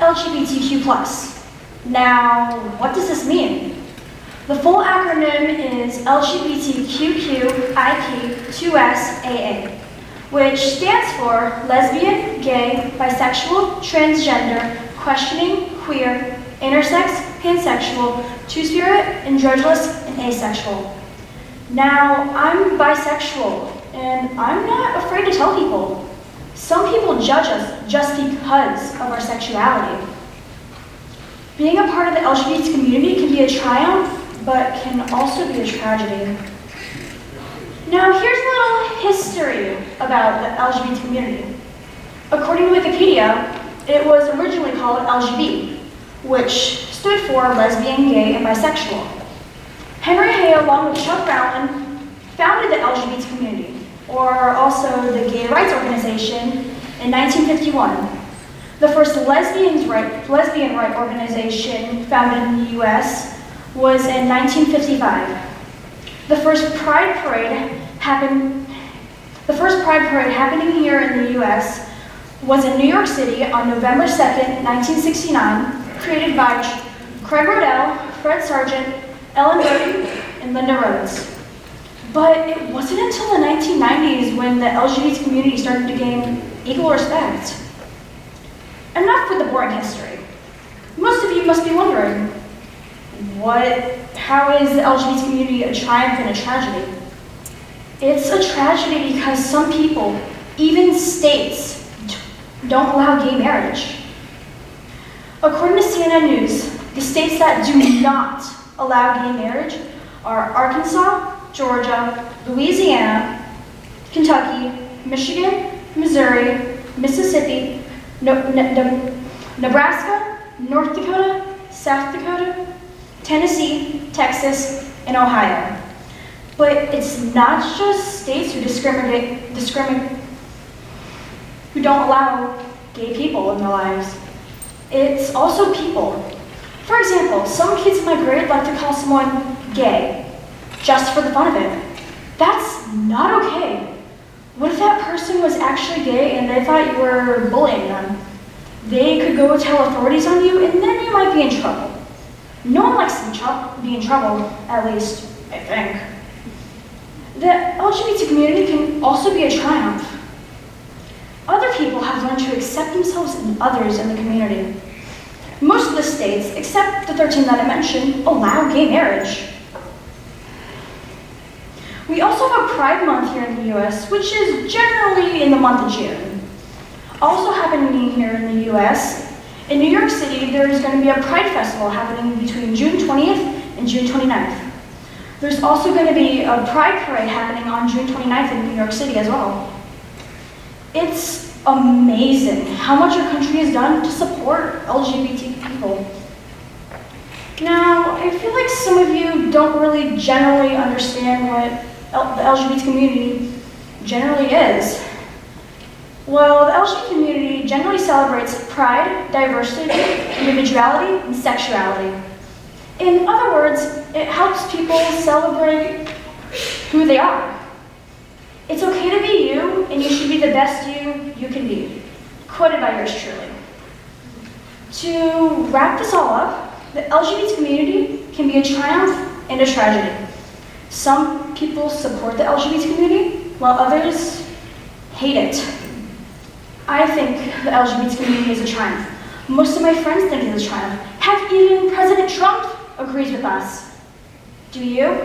LGBTQ+. Now, what does this mean? The full acronym is LGBTQIP2SAA, which stands for Lesbian, Gay, Bisexual, Transgender, Questioning, Queer, Intersex, Pansexual, Two-Spirit, Androgynous, and Asexual. Now, I'm bisexual, and I'm not afraid to tell people. Some people judge us just because of our sexuality. Being a part of the LGBT community can be a triumph, but can also be a tragedy. Now, here's a little history about the LGBT community. According to Wikipedia, it was originally called LGB, which stood for lesbian, gay, and bisexual. Henry Hay, along with Chuck Rowland, founded the LGBT community, or also the Gay Rights Organization, in 1951. The first lesbian right organization founded in the U.S. was in 1955. The first Pride Parade happening here in the U.S. was in New York City on November 2nd, 1969, created by Craig Rodell, Fred Sargent, Ellen Brody, and Linda Rhodes. But it wasn't until the 1990s when the LGBT community started to gain equal respect. Enough with the boring history. Most of you must be wondering, how is the LGBT community a triumph and a tragedy? It's a tragedy because some people, even states, don't allow gay marriage. According to CNN News, the states that do not allow gay marriage are Arkansas, Georgia, Louisiana, Kentucky, Michigan, Missouri, Mississippi, Nebraska, North Dakota, South Dakota, Tennessee, Texas, and Ohio. But it's not just states who who don't allow gay people in their lives. It's also people. For example, some kids in my grade like to call someone gay, just for the fun of it. That's not okay. What if that person was actually gay and they thought you were bullying them? They could go tell authorities on you, and then you might be in trouble. No one likes to be in trouble, at least, I think. The LGBT community can also be a triumph. Other people have learned to accept themselves and others in the community. Most of the states, except the 13 that I mentioned, allow gay marriage. We also have Pride Month here in the US, which is generally in the month of June. Also happening here in the US, in New York City, there is going to be a Pride Festival happening between June 20th and June 29th. There's also going to be a Pride Parade happening on June 29th in New York City as well. It's amazing how much our country has done to support LGBT people. Now, I feel like some of you don't really generally understand what the LGBT community generally is. Well, the LGBT community generally celebrates pride, diversity, individuality, and sexuality. In other words, it helps people celebrate who they are. It's okay to be you, and you should be the best you can be. Quoted by yours truly. To wrap this all up, the LGBT community can be a triumph and a tragedy. Some people support the LGBT community, while others hate it. I think the LGBT community is a triumph. Most of my friends think it is a triumph. Heck, even President Trump agrees with us. Do you?